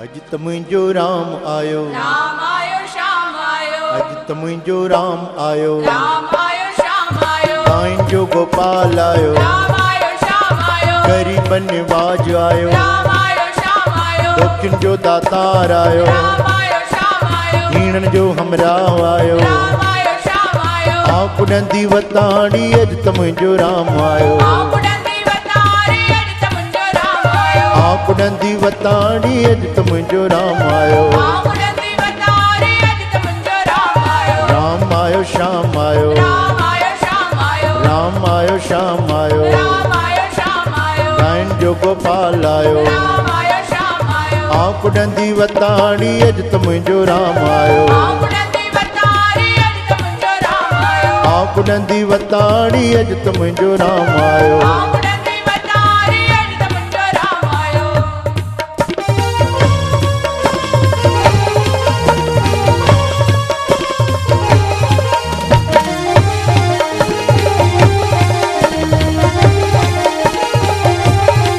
अज त मुंहिंजो राम आयो, राम आयो श्याम आयो, अज त मुंहिंजो राम आयो, राम आयो श्याम आयो, साईं जो गोपाल आयो, राम आयो श्याम आयो, गरीबन निवाज आयो, राम आयो श्याम आयो, दुखिन जो दातार आयो, राम आयो श्याम आयो, हीणन जो हमराव आयो, राम आयो श्याम आयो, आकुड़ंदी वताड़ी अज त मुंहिंजो राम आयो, आकुड़ंदी वताड़ी अज त मुंहिंजो राम आयो, आकुड़ंदी वताड़ी अज त मुंहिंजो राम आयो, आकुड़ंदी वताड़ी अज त मुंहिंजो राम आयो, राम आयो श्याम आयो, राम आयो श्याम आयो, राम आयो श्याम आयो, राम आयो श्याम आयो, साईं जो गोपाल आयो, राम आयो श्याम आयो, आकुड़ंदी वताड़ी अज त मुंहिंजो राम आयो, आकुड़ंदी वताड़ी अज त मुंहिंजो राम आयो, आकुड़ंदी वताड़ी अज त मुंहिंजो राम आयो, आकुड़ंदी वताड़ी अज त मुंहिंजो राम आयो।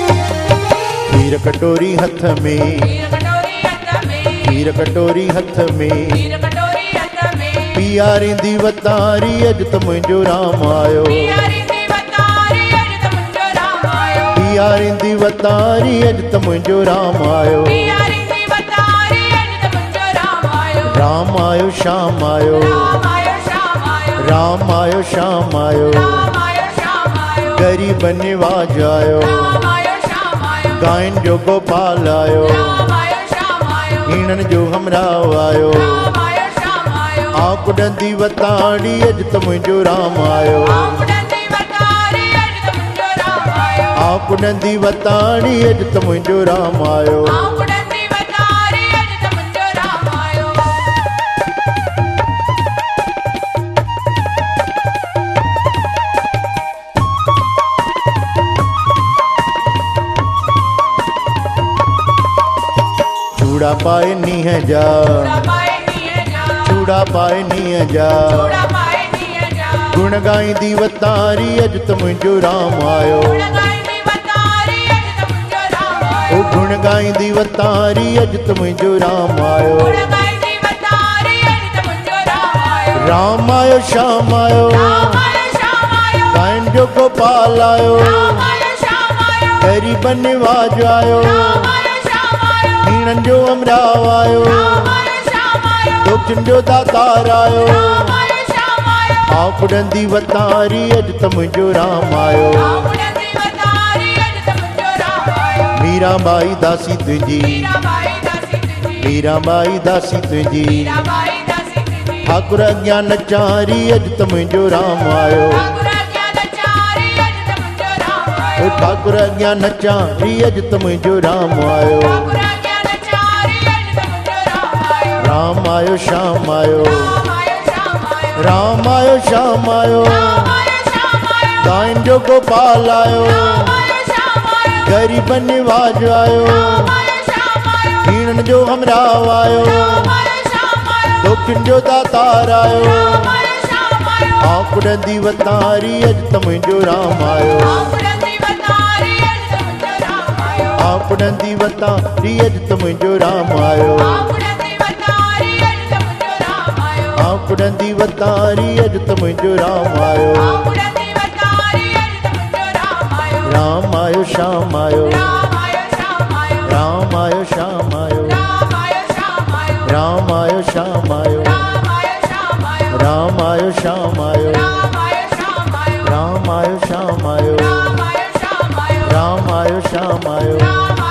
खीर कटोरी हथ में, हीर कटोरी हथ में, खीर कटोरी हथ में, हीर कटोरी हथ में, पियारींदी वतारी अज त मुंहिंजो राम आयो, पियारी दी वतारी अज त मुंहिंजो राम आयो, पियारींदी वतारी अज त मुंहिंजो राम आयो, पियारी दी वतारी अज त मुंहिंजो राम आयो, राम आयो श्याम आयो, राम आयो श्याम आयो, राम आयो श्याम आयो, राम आयो श्याम आयो, गरीब निवाज आयो, राम आयो श्याम आयो, गायन जो गोपाल आयो, राम आयो श्याम आयो, हीणन जो हमराव आयो, राम आयो श्याम आयो, आकुड़ंदी वताड़ी अज त मुंहिंजो राम आयो, आकुड़ंदी वतारी अज त मुंहिंजो राम आयो, आकुड़ंदी वताड़ी अज त मुंहिंजो राम आयो, आकुड़ंदी वतारी अज त मुंहिंजो राम आयो। चूड़ा पाए नीह जा, चूड़ा पाए नीए जा, चूड़ा पाए नीह जा, चूड़ा पाए नीए जा, गुण गाईंदी वतारी अज त मुंहिंजो राम आयो, गुण गाईंदी वतारी अज त मुंहिंजो राम ओ आयो, गुण गाईंदी वतारी अज त मुंहिंजो राम आयो, गुण गाईंदी वतारी अज त मुंहिंजो राम आयो, राम आयो श्याम आयो, राम आयो श्याम आयो, गायन जो गोपाल आयो, राम आयो श्याम आयो, गरीब निवाज आयो, राम आयो श्याम आयो, हीणन जो हमराव आयो, राम आयो श्याम आयो, दुखिन जो दातार आयो, राम आयो श्याम आयो, आकुड़ंदी वतारी अज त मुंहिंजो राम आयो, आकुड़ंदी वतारी अज त मुंहिंजो राम आयो, मीराबाई दासी तुंहिंजी, मीराबाई दासी तुंहिंजी, मीराबाई दासी तुंहिंजी, मीराबाई दासी तुंहिंजी, ठाकुर अॻियां नचारी अज त मुंहिंजो राम आयो, ठाकुर ज्ञानचारी अज त मुंहिंजो राम ओ आयो, ठाकुर अॻियां नचारी अज त मुंहिंजो राम आयो, ठाकुर ज्ञानचारी अज त मुंहिंजो राम आयो, राम आयो श्याम आयो, राम आयो श्याम आयो, राम आयो श्याम आयो, राम आयो श्याम आयो, गायन जो गोपाल आयो, राम आयो श्याम आयो, गरीब निवाज आयो, राम आयो श्याम आयो, हीणन जो हमराव आयो, राम आयो श्याम आयो, दुखिन जो दातार आयो, राम आयो श्याम आयो, आकुड़ंदी वतारी अज त मुंहिंजो राम आयो, आकुड़ंदी वतारी अज त मुंहिंजो राम आयो, आकुड़ंदी वतारी अज त मुंहिंजो राम आयो, आकुड़ंदी वतारी अज त मुंहिंजो राम आयो, आकुड़ंदी वतारी अज त मुंहिंजो राम आयो, आकुड़ंदी वतारी अज त मुंहिंजो राम आयो, राम आयो श्याम आयो, राम आयो श्याम आयो, राम आयो श्याम आयो, राम आयो श्याम आयो, राम आयो श्याम आयो, राम आयो श्याम आयो, राम आयो श्याम आयो, राम आयो श्याम आयो, राम आयो श्याम आयो, राम आयो श्याम आयो, राम आयो श्याम आयो, राम